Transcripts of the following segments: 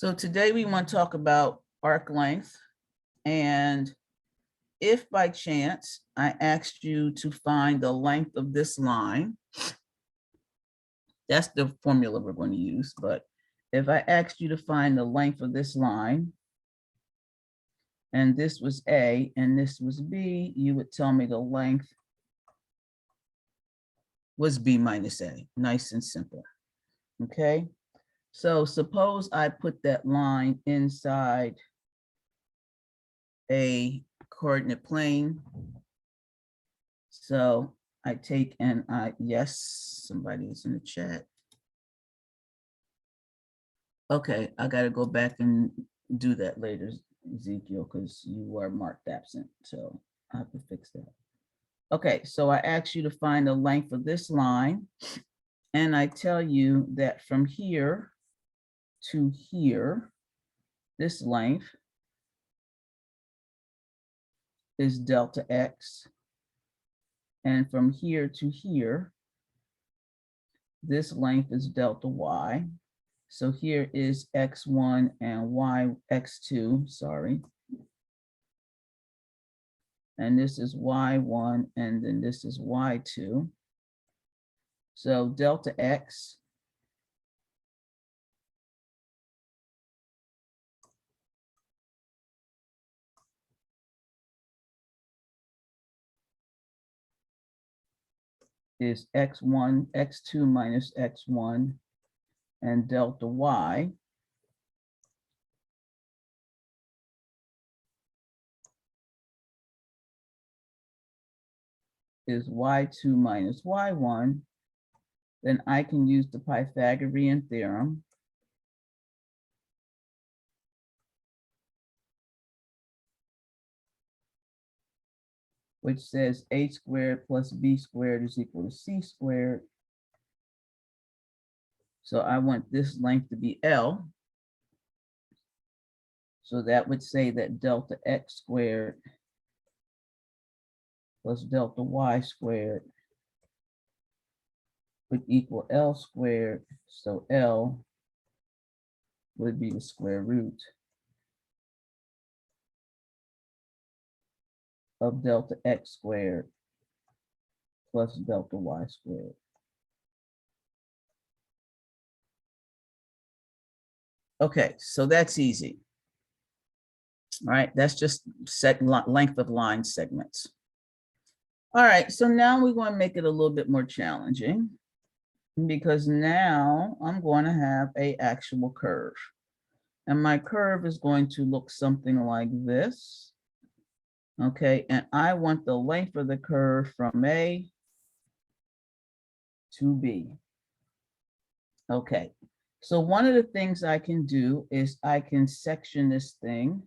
So today we want to talk about arc length. And if by chance I asked you to find the length of this line, that's the formula we're going to use. But if I asked you to find the length of this line, and this was A and this was B, you would tell me the length was B minus A. Nice and simple. Okay. So suppose I put that line inside a coordinate plane. So I take and yes, somebody is in the chat. Okay, I got to go back and do that later, Ezekiel, because you are marked absent. So I have to fix that. Okay, so I asked you to find the length of this line. And I tell you that from here to here, this length is delta X. And from here to here, this length is delta Y. So here is X1 and X2, sorry. And this is Y1, and then this is Y2. So delta X is X1, X2 minus X1, and delta Y is Y2 minus Y1. Then I can use the Pythagorean theorem, which says A squared plus B squared is equal to C squared. So I want this length to be L. So that would say that delta X squared plus delta Y squared would equal L squared. So L would be the square root of delta X squared plus delta Y squared. Okay, so that's easy. All right, that's just set length of line segments. All right, so now we're going to make it a little bit more challenging, because now I'm going to have an actual curve. And my curve is going to look something like this. Okay, and I want the length of the curve from A to B. Okay, so one of the things I can do is I can section this thing.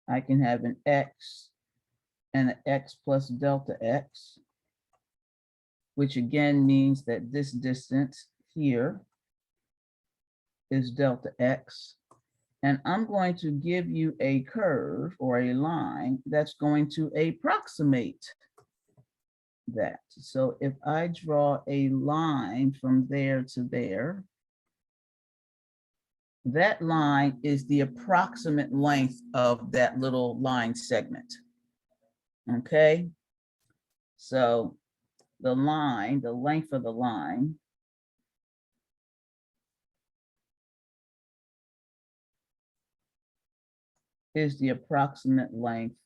I can have an X and an X plus delta X, which again means that this distance here is delta X. And I'm going to give you a curve or a line that's going to approximate that. So if I draw a line from there to there, that line is the approximate length of that little line segment. Okay, so the line, the length of the line is the approximate length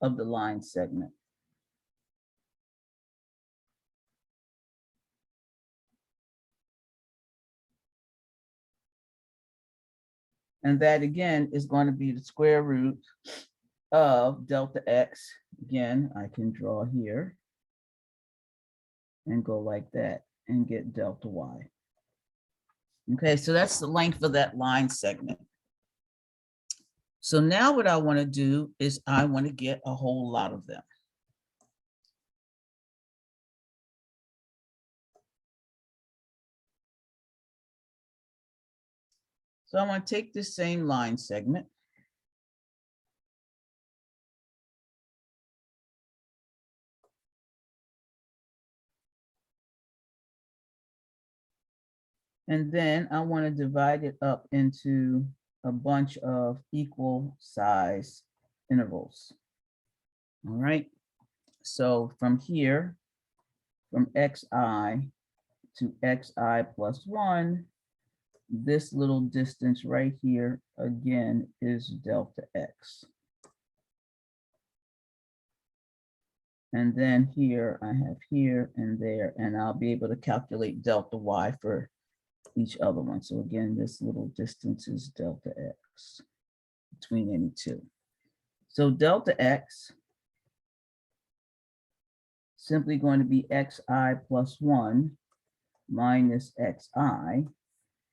of the line segment. And that again is going to be the square root of delta X. Again, I can draw here and go like that and get delta Y. Okay, so that's the length of that line segment. So now what I want to do is I want to get a whole lot of them. So I'm going to take this same line segment. And then I want to divide it up into a bunch of equal size intervals. All right. So from here, from xi to xi plus 1, this little distance right here, again, is delta x. And then here, I have here and there, and I'll be able to calculate delta y for each other one. So again, this little distance is delta x between any two. So delta x simply going to be xi plus 1 minus xi,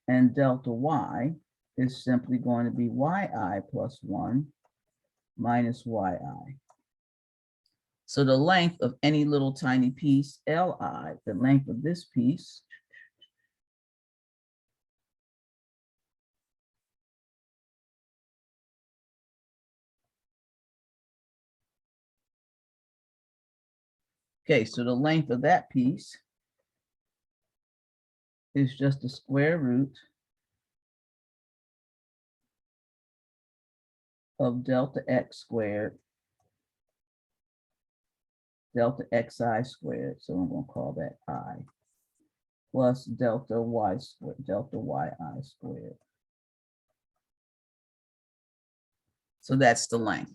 and delta y is simply going to be yi plus 1 minus yi. So the length of any little tiny piece, Li, the length of this piece, okay, so the length of that piece is just the square root of delta x squared, delta xi squared, so I'm going to call that I, plus delta y squared, delta yi squared. So that's the length.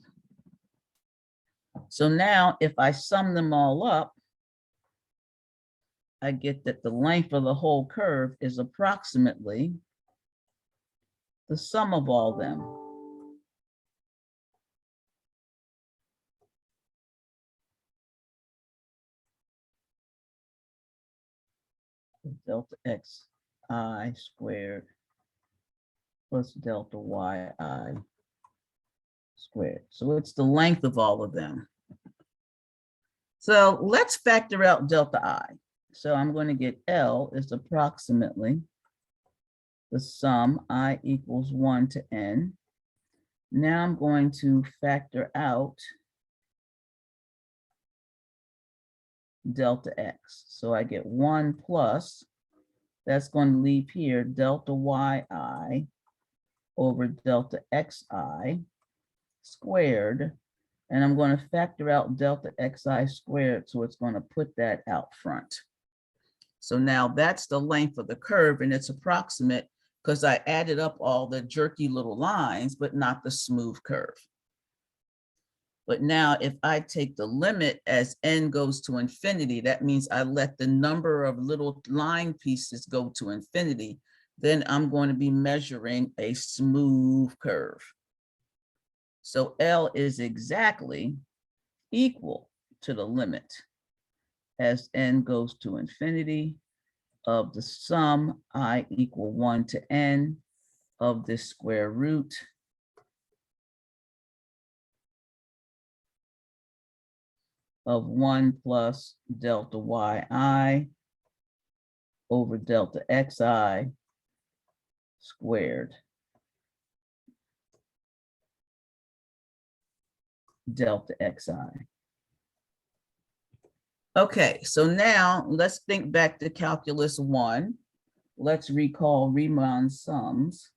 So now if I sum them all up, I get that the length of the whole curve is approximately the sum of all them. Delta xi squared plus delta yi squared. So it's the length of all of them. So let's factor out delta I. So I'm going to get L is approximately the sum I equals 1 to n. Now I'm going to factor out delta x. So I get 1 plus, that's going to leave here delta yi over delta xi squared. And I'm going to factor out delta xi squared, so it's going to put that out front. So now that's the length of the curve, and it's approximate because I added up all the jerky little lines, but not the smooth curve. But now if I take the limit as n goes to infinity, that means I let the number of little line pieces go to infinity, then I'm going to be measuring a smooth curve. So L is exactly equal to the limit as n goes to infinity of the sum I equal 1 to n of this square root of 1 plus delta yi over delta xi squared delta xi. Okay, so now let's think back to calculus 1. Let's recall Riemann sums.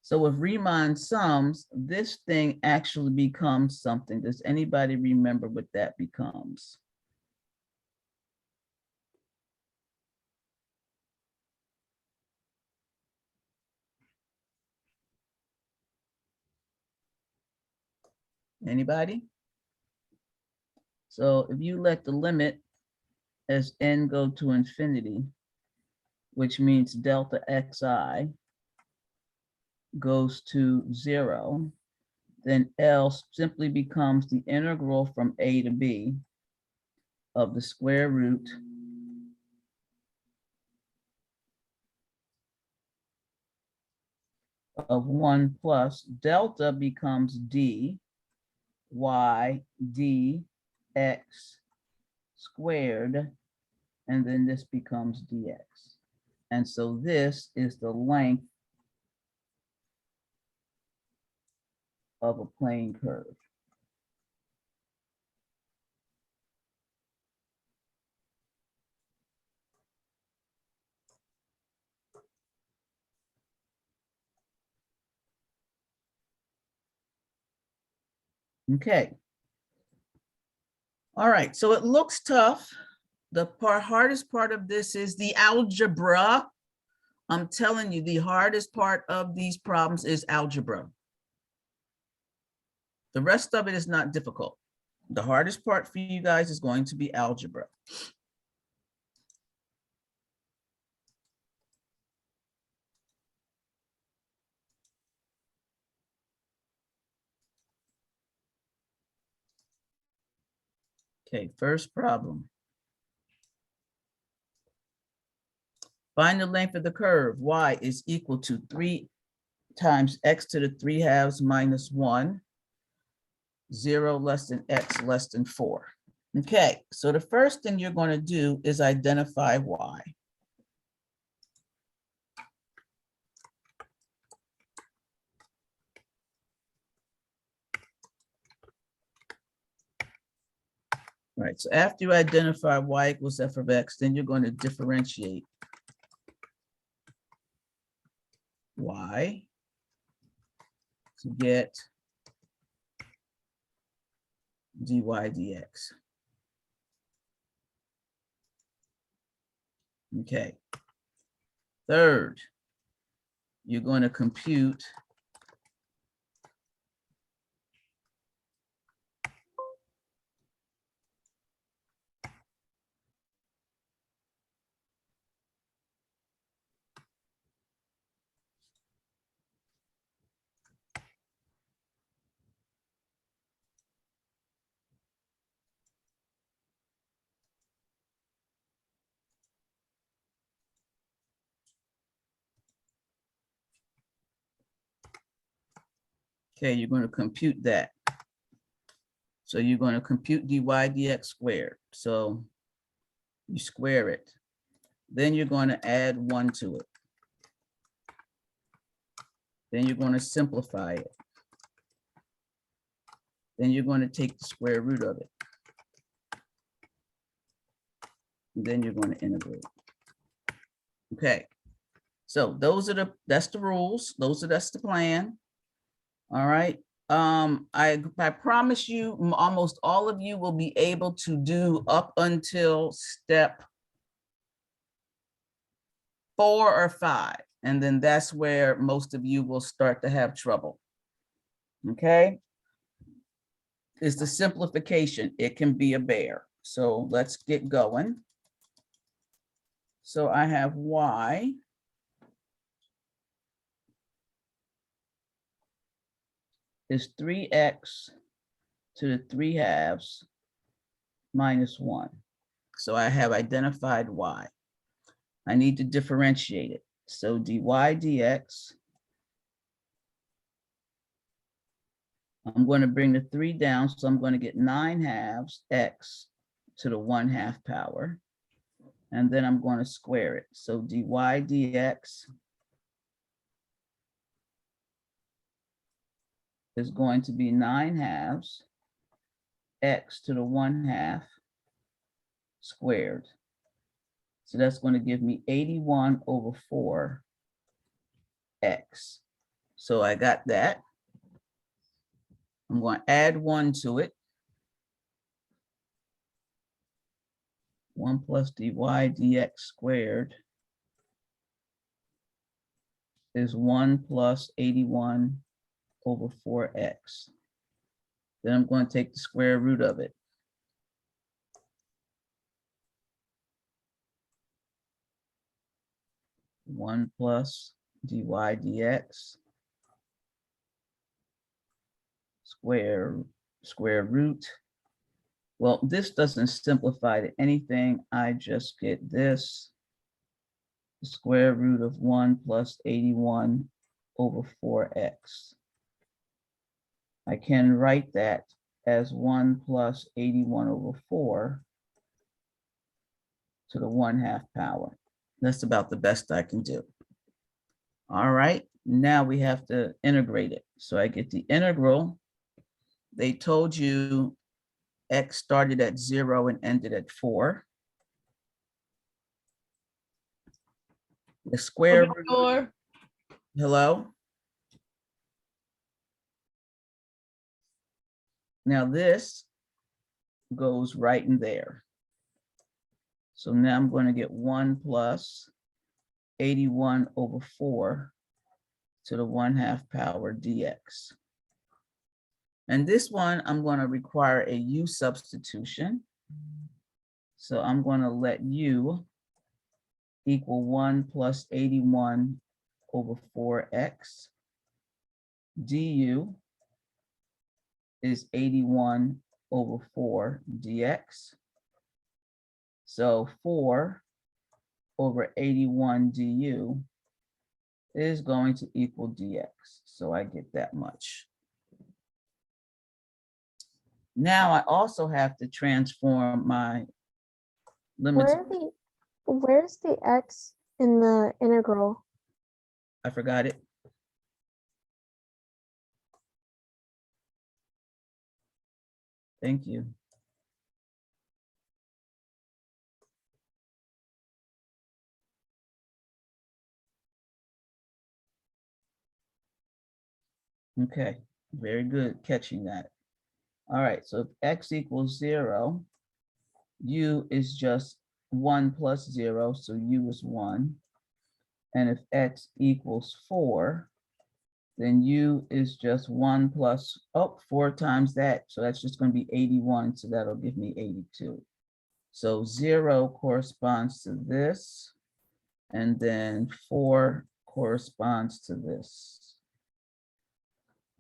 So with Riemann sums, this thing actually becomes something. Does anybody remember what that becomes? Anybody? So if you let the limit as n go to infinity, which means delta xi goes to 0, then L simply becomes the integral from a to b of the square root of 1 plus delta becomes d y d x squared, and then this becomes dx. And so this is the length of a plane curve. Okay. All right, so it looks tough. The hardest part of this is the algebra. I'm telling you, the hardest part of these problems is algebra. The rest of it is not difficult. The hardest part for you guys is going to be algebra. Okay, first problem. Find the length of the curve. Y is equal to 3 times x to the 3/2 minus 1, 0 less than x less than 4. Okay, so the first thing you're going to do is identify y. Right, so after you identify y equals f of x, then you're going to differentiate y to get dy dx. Okay. Third, you're going to compute okay, you're going to compute that. So you're going to compute dy dx squared. So you square it. Then you're going to add 1 to it. Then you're going to simplify it. Then you're going to take the square root of it. And then you're going to integrate. Okay. So that's the rules. That's the plan. All right. I promise you, almost all of you will be able to do up until step 4 or 5. And then that's where most of you will start to have trouble. Okay. It's the simplification. It can be a bear. So let's get going. So I have y is 3x to the 3/2 minus 1. So I have identified y. I need to differentiate it. So dy dx, I'm going to bring the 3 down, so I'm going to get 9/2 x to the 1/2 power. And then I'm going to square it. So dy dx is going to be 9/2 x to the 1/2 squared. So that's going to give me 81 over 4 x. So I got that. I'm going to add 1 to it. 1 plus dy dx squared is 1 plus 81 over 4x. Then I'm going to take the square root of it. One plus dy dx square root. Well, this doesn't simplify to anything. I just get this, the square root of 1 plus 81 over 4x. I can write that as 1 plus 81 over 4 to the 1/2 power. That's about the best I can do. All right, now we have to integrate it. So I get the integral. They told you x started at 0 and ended at 4. The square root. Hello? Now this goes right in there. So now I'm going to get 1 plus 81 over 4 to the 1/2 power dx. And this one, I'm going to require a u substitution. So I'm going to let u equal 1 plus 81 over 4x. du is 81 over 4 dx. So 4 over 81 du is going to equal dx. So I get that much. Now I also have to transform my limits. Where's the x in the integral? I forgot it. Thank you. Okay, very good catching that. All right, so if x equals 0, u is just 1 plus 0, so u is 1. And if x equals 4, then u is just 1 plus, 4 times that. So that's just going to be 81. So that'll give me 82. So 0 corresponds to this. And then 4 corresponds to this.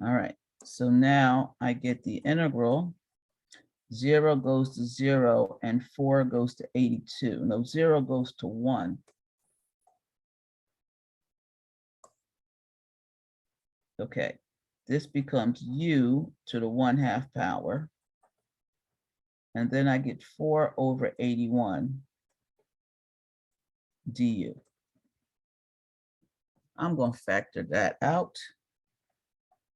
All right. So now I get the integral. 0 goes to 0 and 4 goes to 82. No, 0 goes to 1. Okay, this becomes u to the 1/2 power. And then I get 4 over 81 du. I'm going to factor that out.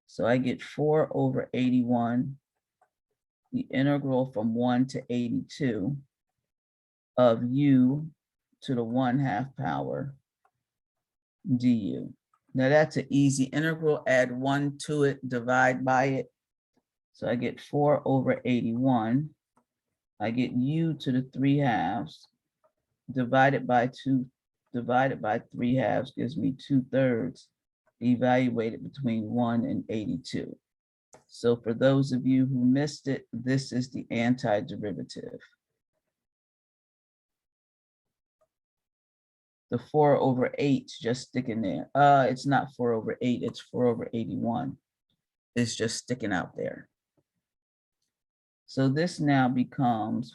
So I get 4 over 81, the integral from 1 to 82 of u to the 1/2 power du. Now that's an easy integral. Add 1 to it, divide by it. So I get 4 over 81. I get u to the 3/2 divided by 2, divided by 3/2 gives me 2/3, evaluated between 1 and 82. So for those of you who missed it, this is the antiderivative. The 4 over 8 just sticking there. It's not 4 over 8, it's 4 over 81. It's just sticking out there. So this now becomes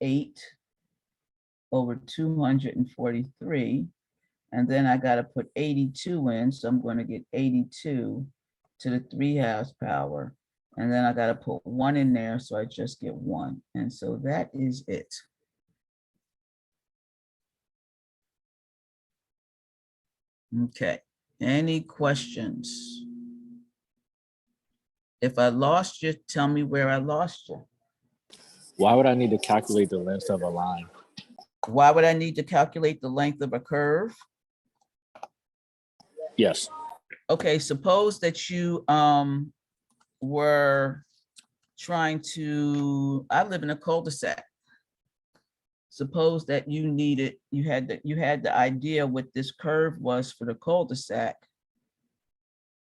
8 over 243. And then I got to put 82 in. So I'm going to get 82 to the 3/2 power. And then I got to put 1 in there. So I just get 1. And so that is it. Okay. Any questions? If I lost you, tell me where I lost you. Why would I need to calculate the length of a line? Why would I need to calculate the length of a curve? Yes. Okay, suppose that you were trying to, I live in a cul-de-sac. Suppose that you had the idea what this curve was for the cul-de-sac,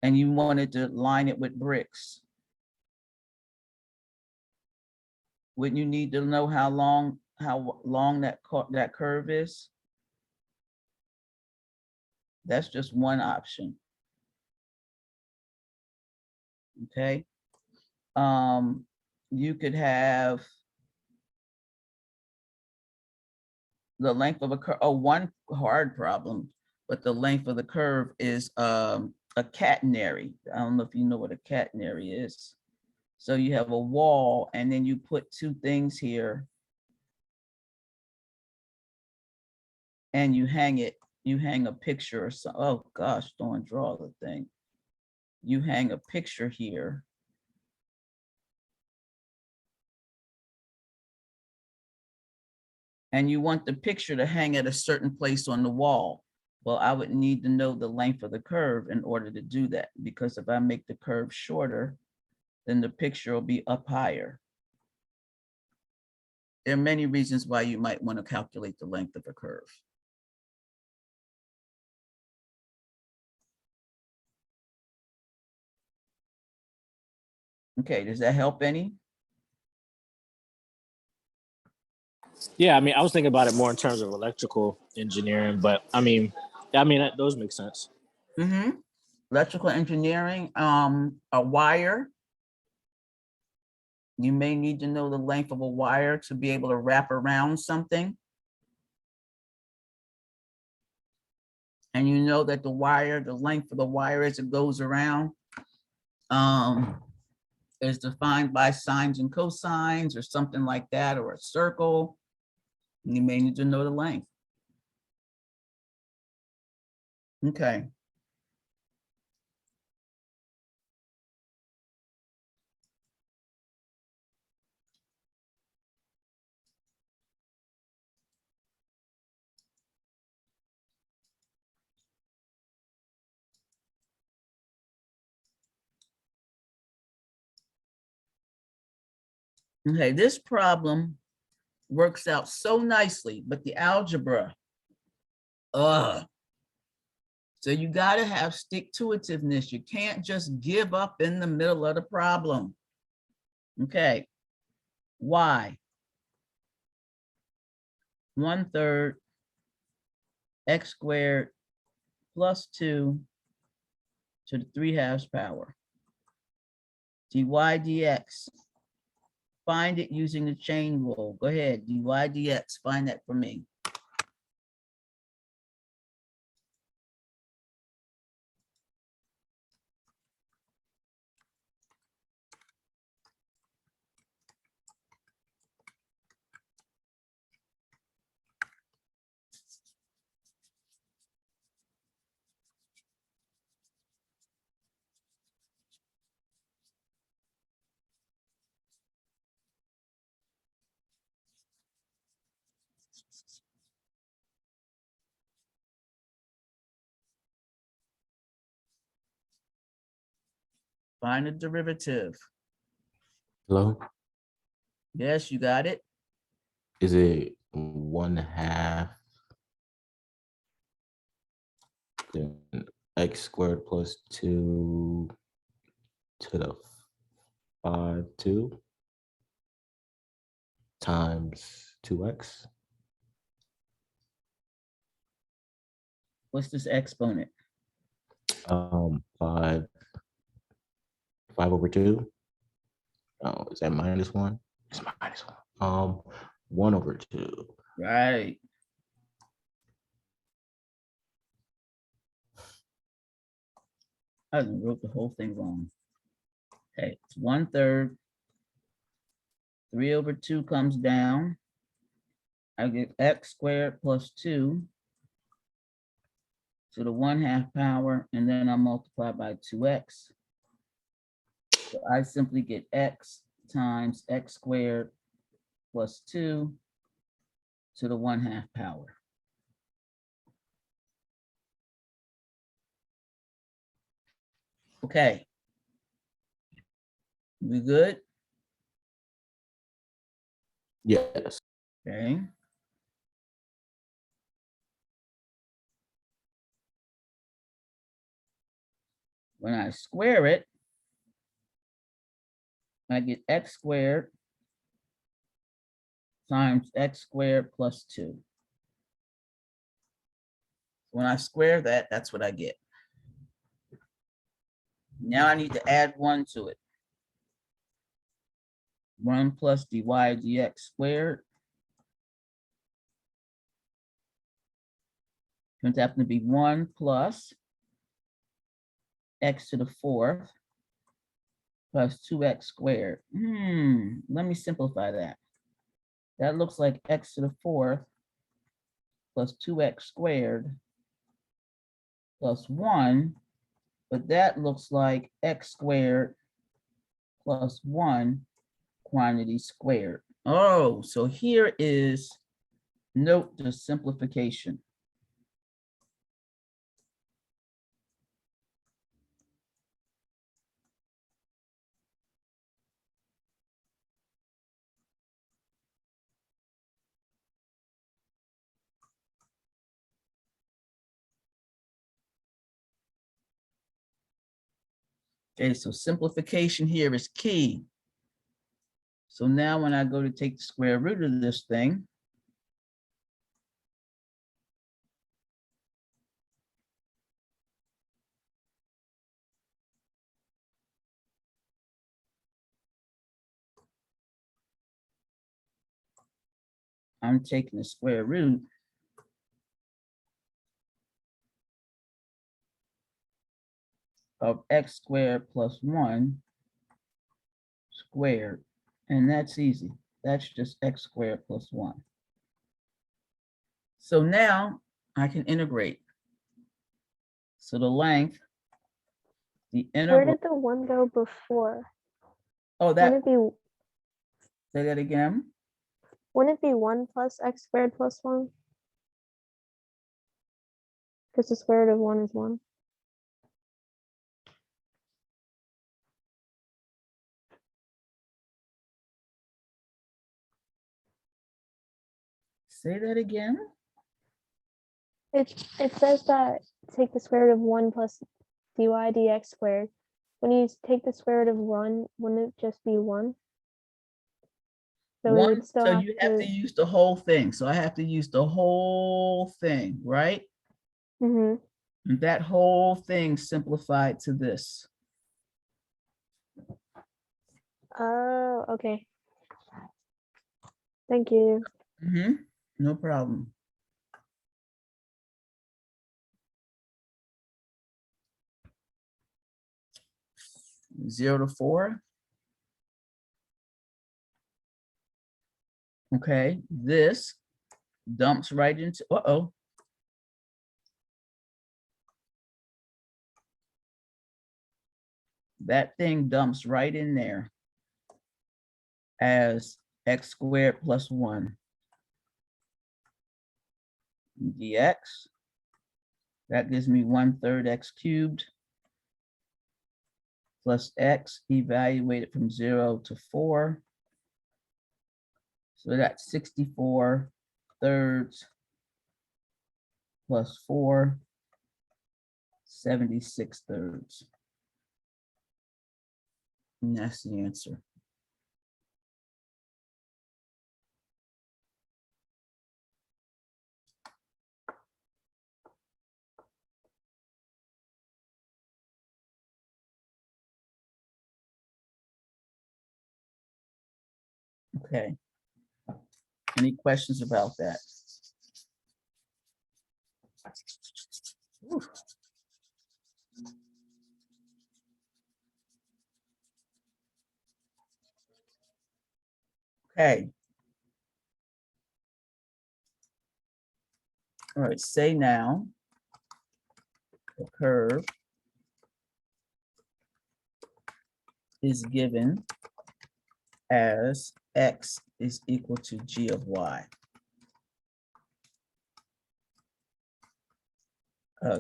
and you wanted to line it with bricks. Wouldn't you need to know how long that curve is? That's just one option. Okay. You could have the length of a curve. Oh, one hard problem, but the length of the curve is a catenary. I don't know if you know what a catenary is. So you have a wall, and then you put 2 things here, and you hang it, you hang a picture or so. Oh gosh, don't draw the thing. You hang a picture here. And you want the picture to hang at a certain place on the wall. Well, I would need to know the length of the curve in order to do that, because if I make the curve shorter, then the picture will be up higher. There are many reasons why you might want to calculate the length of a curve. Okay, does that help any? Yeah, I mean, I was thinking about it more in terms of electrical engineering, but I mean, those make sense. Mm-hmm. Electrical engineering, a wire. You may need to know the length of a wire to be able to wrap around something. And you know that the wire, the length of the wire as it goes around, is defined by sines and cosines or something like that, or a circle. You may need to know the length. Okay. Okay, this problem works out so nicely, but the algebra, so you got to have stick-to-itiveness. You can't just give up in the middle of the problem. Okay, y 1/3 x squared plus 2 to the 3/2 power. dy dx. Find it using the chain rule. Go ahead, dy dx, find that for me. Find the derivative. Hello? Yes, you got it. Is it 1/2 then x squared plus 2 to the 5/2 times 2x? What's this exponent? 5 over 2. Oh, is that -1? It's -1. 1 over 2. Right. I wrote the whole thing wrong. Okay, it's 1/3. 3 over 2 comes down. I get x squared plus 2 to the 1/2 power, and then I multiply by 2x. So I simply get x times x squared plus 2 to the 1/2 power. Okay. We good? Yes. Okay. When I square it, I get x squared times x squared plus 2. When I square that, that's what I get. Now I need to add 1 to it. 1 plus dy dx squared. Going to happen to be 1 plus x to the 4th plus 2x squared. Let me simplify that. That looks like x to the 4th plus 2x squared plus 1, but that looks like x squared plus 1 quantity squared. Oh, so here is note the simplification. Okay, so simplification here is key. So now when I go to take the square root of this thing, I'm taking the square root of x squared plus 1 squared, and that's easy. That's just x squared plus 1. So now I can integrate. So the length, the Where integral, did the 1 go before? oh, Wouldn't that, it be say that again. 1 plus x squared plus 1? Because the square root of 1 is 1. Say that again. It says that take the square root of 1 plus dy dx squared. When you take the square root of 1, wouldn't it just be 1? So we would still So have you have to use the whole thing. So I have to use the whole thing, right? Mhm. And that whole thing simplified to this. Oh, okay. Thank you. No problem. Zero to 4. Okay, this dumps right into, uh-oh. That thing dumps right in there as x squared plus 1 dx. That gives me 1/3 x cubed plus x evaluated from 0 to 4. So that's 64 thirds plus 4, 76 thirds. And that's the answer. Okay. Any questions about that? Ooh. Okay. All right, say now the curve is given as x is equal to g of y.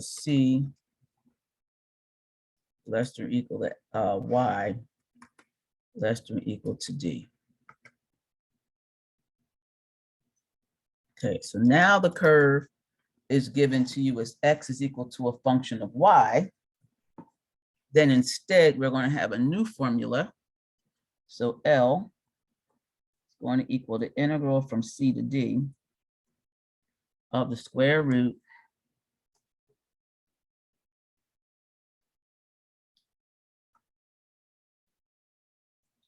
C less than or equal to y less than or equal to d. Okay, so now the curve is given to you as x is equal to a function of y. Then instead, we're going to have a new formula. So L is going to equal the integral from c to d of the square root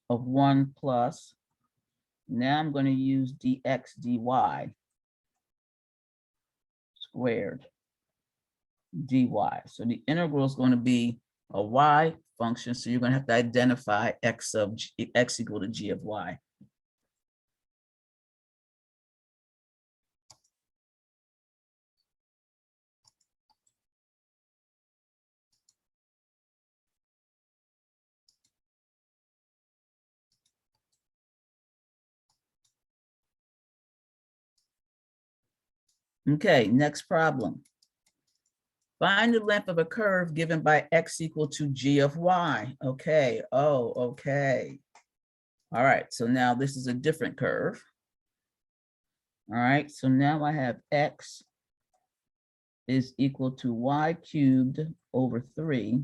of 1 plus, now I'm going to use dx dy squared dy. So the integral is going to be a y function, so you're going to have to identify x of g, x equal to g of y. Okay, next problem. Find the length of a curve given by x equal to g of y. Okay, oh, okay. All right, so now this is a different curve. All right, so now I have x is equal to y cubed over 3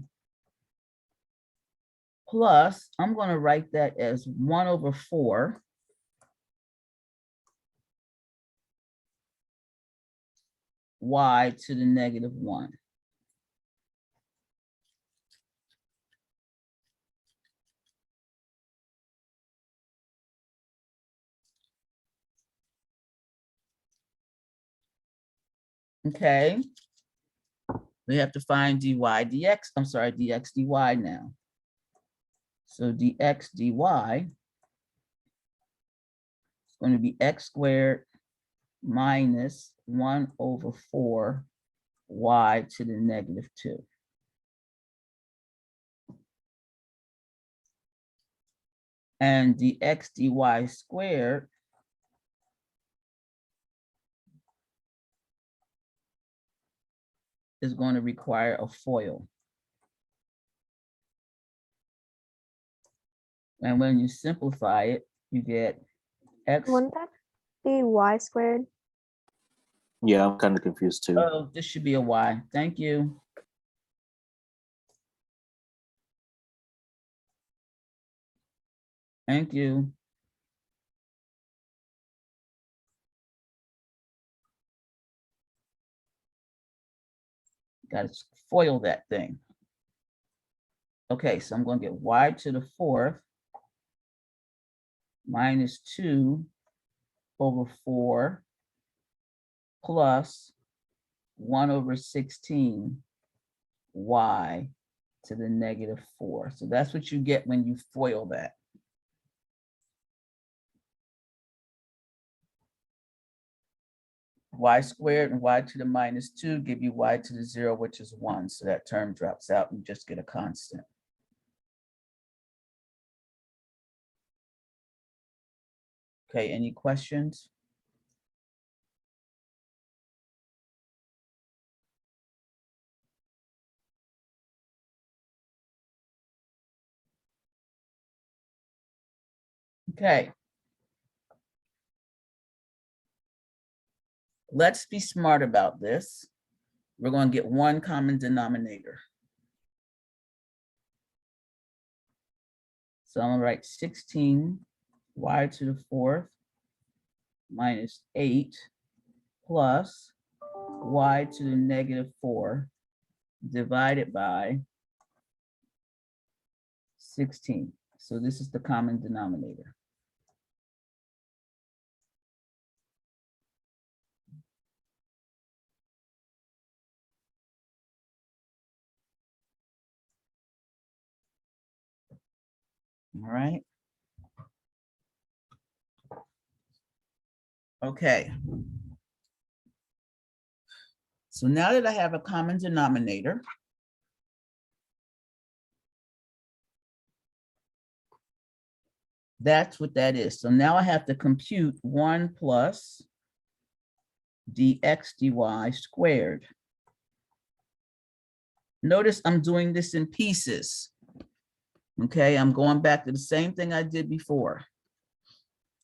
plus, I'm going to write that as 1 over 4 y to the negative 1. Okay. We have to find dy dx. I'm sorry, dx dy now. So dx dy is going to be x squared minus 1 over 4 y to the negative 2. And dx dy squared is going to require a FOIL. And when you simplify it, you get x. Wouldn't that be y squared? Yeah, I'm kind of confused too. Oh, this should be a y. Thank you. Thank you. Got to FOIL that thing. Okay, so I'm going to get y to the 4th minus 2 over 4 plus 1 over 16 y to the negative 4. So that's what you get when you FOIL that. Y squared and y to the minus 2 give you y to the 0, which is 1. So that term drops out and you just get a constant. Okay, any questions? Okay. Let's be smart about this. We're going to get one common denominator. So I'm going to write 16 y to the 4th minus 8 plus y to the negative 4 divided by 16. So this is the common denominator. All right. Okay. So now that I have a common denominator, that's what that is. So now I have to compute 1 plus dx dy squared. Notice I'm doing this in pieces. Okay, I'm going back to the same thing I did before.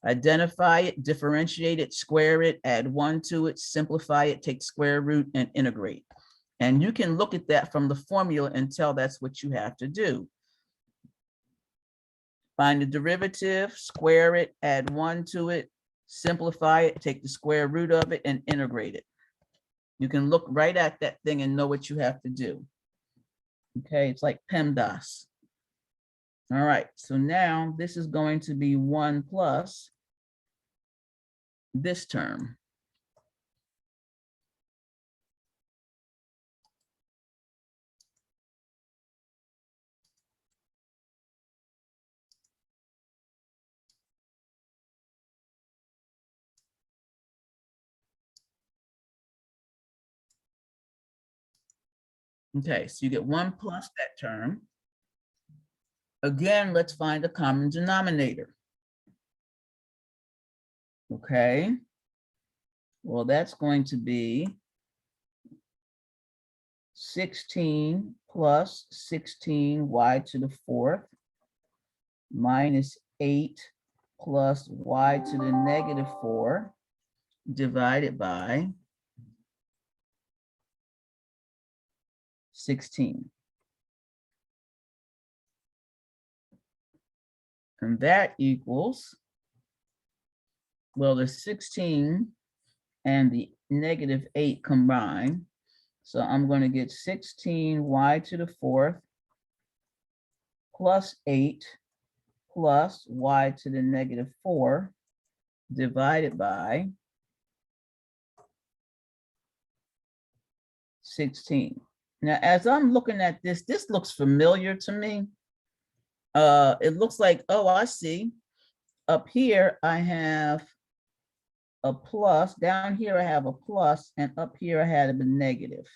Identify it, differentiate it, square it, add 1 to it, simplify it, take square root and integrate. And you can look at that from the formula and tell that's what you have to do. Find the derivative, square it, add 1 to it, simplify it, take the square root of it and integrate it. You can look right at that thing and know what you have to do. Okay, it's like PEMDAS. All right, so now this is going to be 1 plus this term. Okay, so you get 1 plus that term. Again, let's find a common denominator. Okay. Well, that's going to be 16 plus 16y to the fourth minus 8 plus y to the negative 4 divided by 16. And that equals, well, the 16 and the negative 8 combined. So I'm going to get 16y to the fourth plus 8 plus y to the negative 4 divided by 16. Now, as I'm looking at this, this looks familiar to me. It looks like, oh, I see. Up here, I have a plus. Down here, I have a plus, and up here, I had a negative.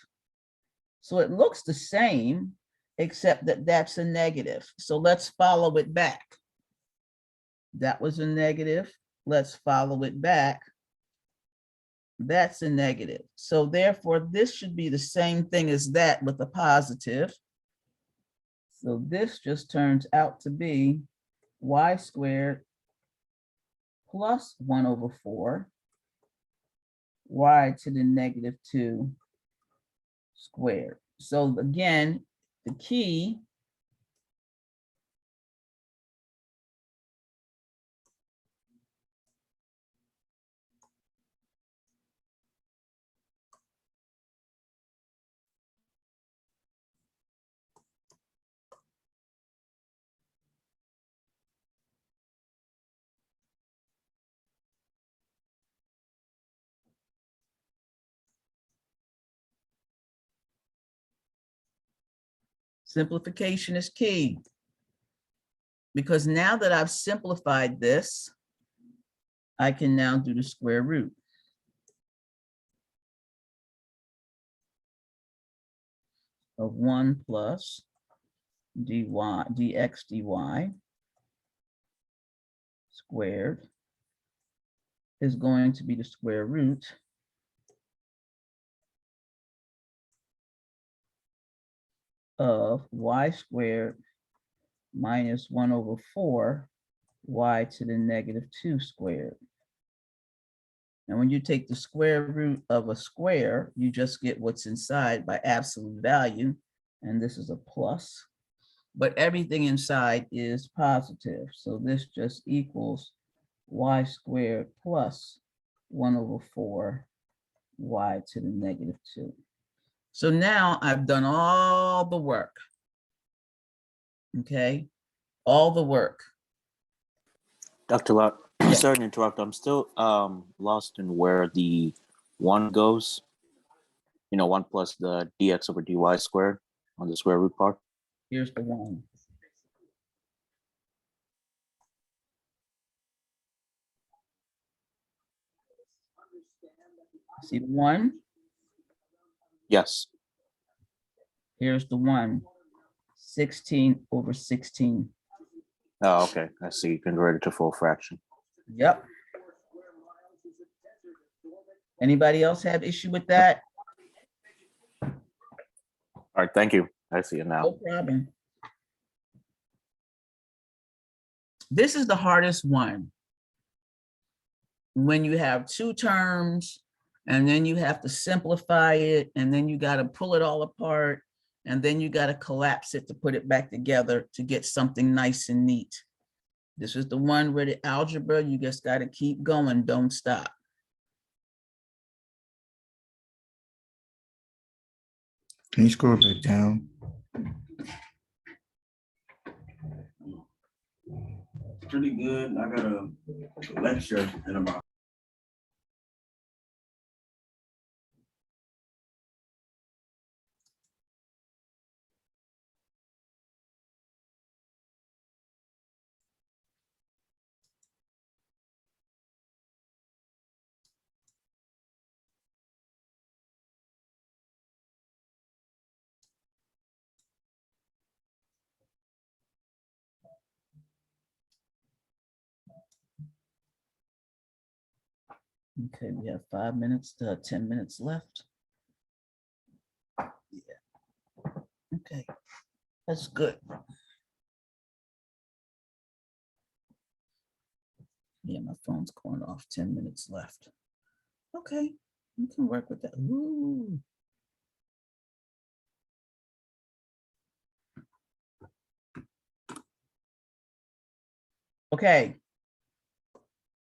So it looks the same, except that that's a negative. So let's follow it back. That was a negative. Let's follow it back. That's a negative. So therefore, this should be the same thing as that with a positive. So this just turns out to be y squared plus 1 over 4 y to the negative 2 squared. So again, the key simplification is key. Because now that I've simplified this, I can now do the square root. Of 1 plus dx dy squared is going to be the square root of y squared minus 1 over 4 y to the negative 2 squared. And when you take the square root of a square, you just get what's inside by absolute value. And this is a plus. But everything inside is positive. So this just equals y squared plus 1 over 4 y to the negative 2. So now I've done all the work. Okay, all the work. Dr. Locke, Yeah. sorry to interrupt. I'm still lost in where the 1 goes. 1 plus the dx over dy squared on the square root part. Here's the 1. See the 1? Yes. Here's the 1. 16 over 16. Oh, okay. I see. Converted to full fraction. Yep. Anybody else have issue with that? All right. Thank you. I see it now. No problem. This is the hardest one. When you have 2 terms and then you have to simplify it and then you got to pull it all apart and then you got to collapse it to put it back together to get something nice and neat. This is the one where the algebra, you just got to keep going, don't stop. Can you scroll back down? Pretty good. I got a lecture in about Okay, we have 5 minutes to 10 minutes left. Yeah. Okay, that's good. Yeah, my phone's going off. 10 minutes left. Okay, we can work with that. Ooh. Okay.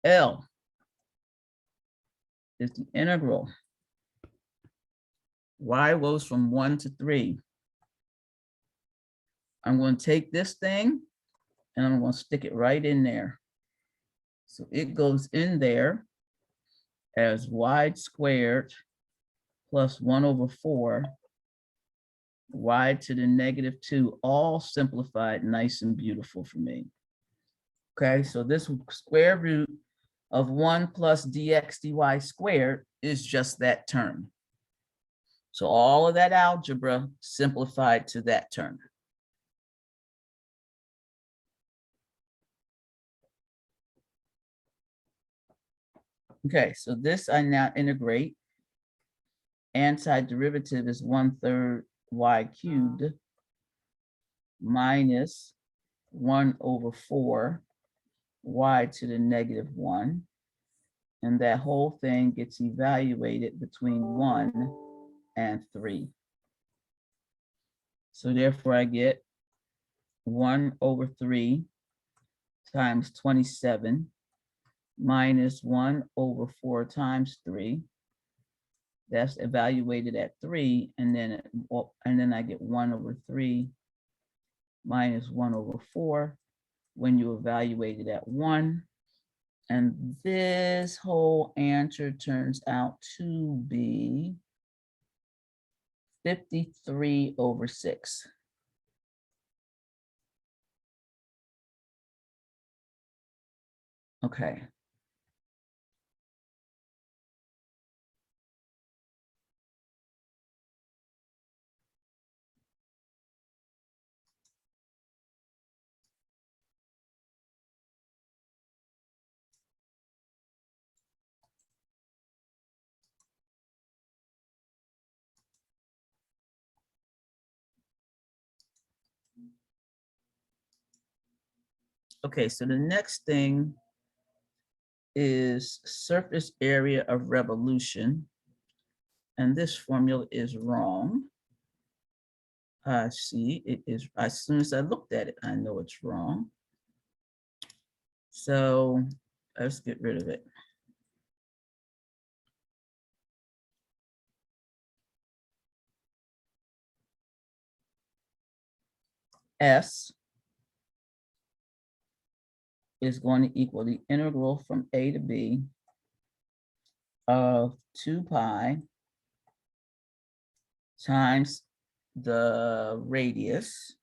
L is the integral. Y goes from 1 to 3. I'm going to take this thing and I'm going to stick it right in there. So it goes in there as y squared plus 1/4 y to the -2, all simplified, nice and beautiful for me. Okay, so this square root of 1 plus dx dy squared is just that term. So all of that algebra simplified to that term. Okay, so this I now integrate. Antiderivative is 1/3 y cubed minus 1/4 y to the -1. And that whole thing gets evaluated between 1 and 3. So therefore I get 1/3 times 27 minus 1/4 times 3. That's evaluated at 3, and then I get 1/3 minus 1/4 when you evaluate it at 1. And this whole answer turns out to be 53/6. Okay. Okay, so the next thing is surface area of revolution. And this formula is wrong. I see it is, as soon as I looked at it, I know it's wrong. So let's get rid of it. S is going to equal the integral from A to B of 2 pi times the radius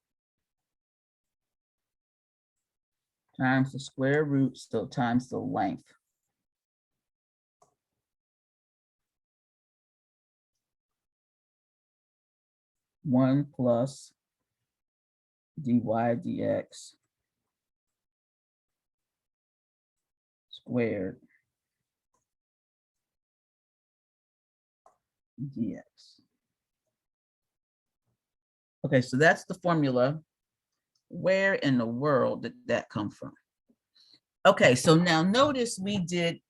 times the square root, so times the length. One plus dy dx squared dx. Okay, so that's the formula. Where in the world did that come from? Okay, so now notice we did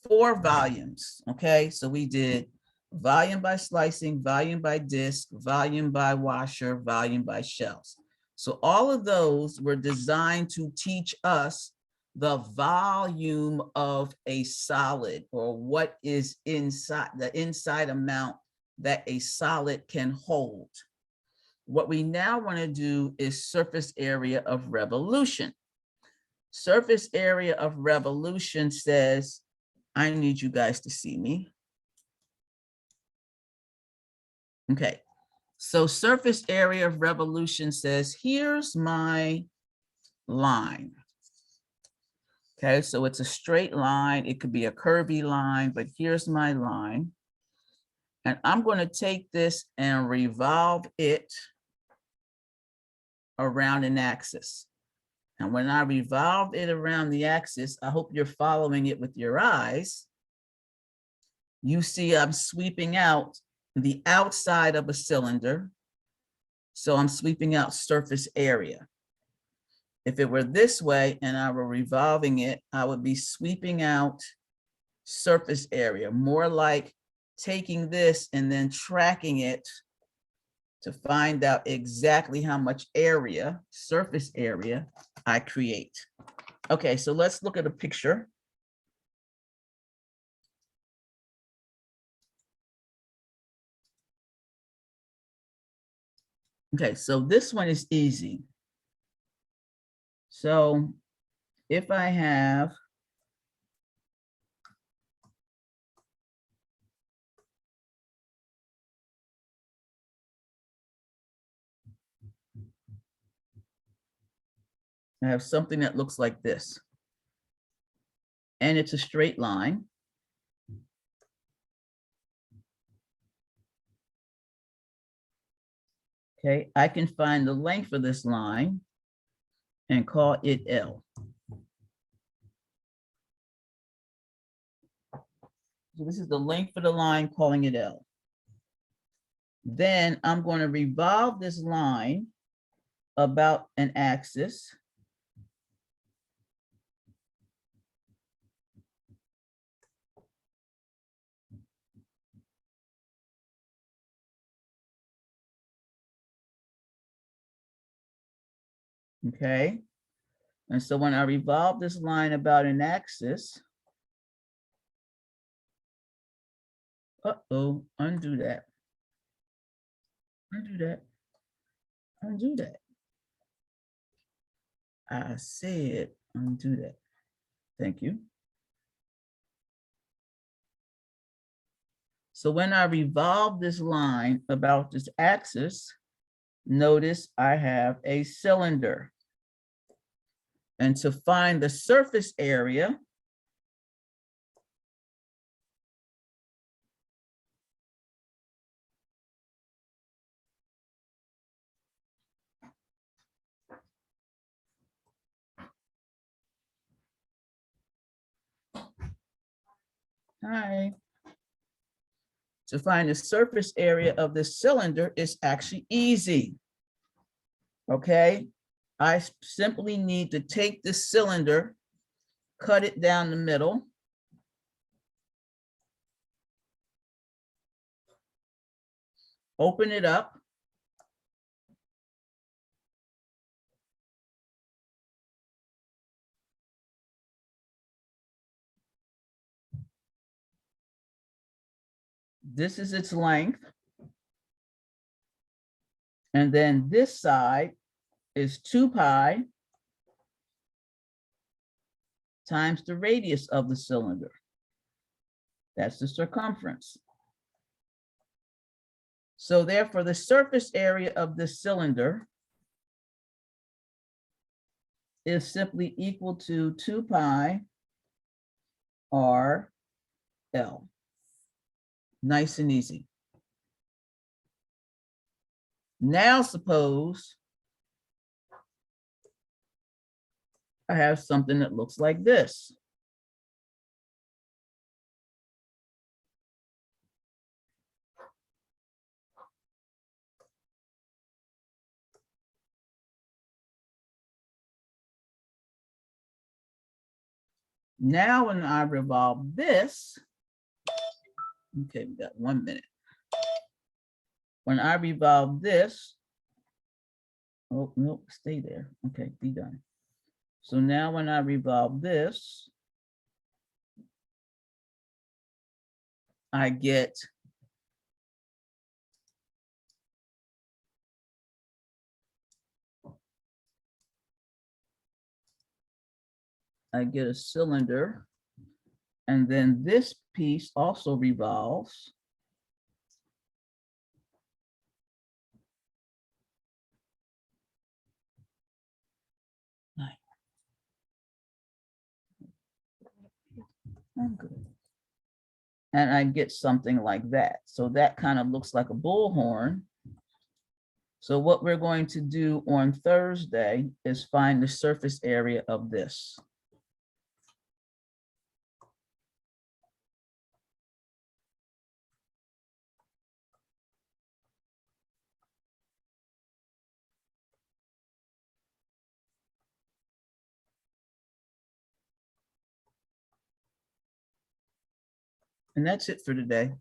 4 volumes. Okay, so we did volume by slicing, volume by disc, volume by washer, volume by shells. So all of those were designed to teach us the volume of a solid, or what is inside, the inside amount that a solid can hold. What we now want to do is surface area of revolution. Surface area of revolution says, I need you guys to see me. Okay, so surface area of revolution says, here's my line. Okay, so it's a straight line. It could be a curvy line, but here's my line. And I'm going to take this and revolve it around an axis. And when I revolve it around the axis, I hope you're following it with your eyes. you see I'm sweeping out the outside of a cylinder. So I'm sweeping out surface area. If it were this way and I were revolving it, I would be sweeping out surface area, more like taking this and then tracking it to find out exactly how much area, surface area, I create. Okay, so let's look at a picture. Okay, so this one is easy. So if I have something that looks like this, and it's a straight line. Okay, I can find the length of this line and call it L. So this is the length of the line, calling it L. Then I'm going to revolve this line about an axis. Okay, and so when I revolve this line about an axis, undo that, undo that, undo that. I said undo that. Thank you. So when I revolve this line about this axis, notice I have a cylinder. And to find the surface area, to find the surface area of the cylinder is actually easy. Okay, I simply need to take this cylinder, cut it down the middle. Open it up. This is its length. And then this side is 2 pi times the radius of the cylinder. That's the circumference. So therefore, the surface area of this cylinder is simply equal to 2 pi r L. Nice and easy. Now suppose I have something that looks like this. Now when I revolve this, okay, we got 1 minute. When I revolve this, oh, no, stay there. Okay, be done. So now when I revolve this, I get a cylinder, and then this piece also revolves. I'm good. And I get something like that. So that kind of looks like a bullhorn. So what we're going to do on Thursday is find the surface area of this. And that's it for today.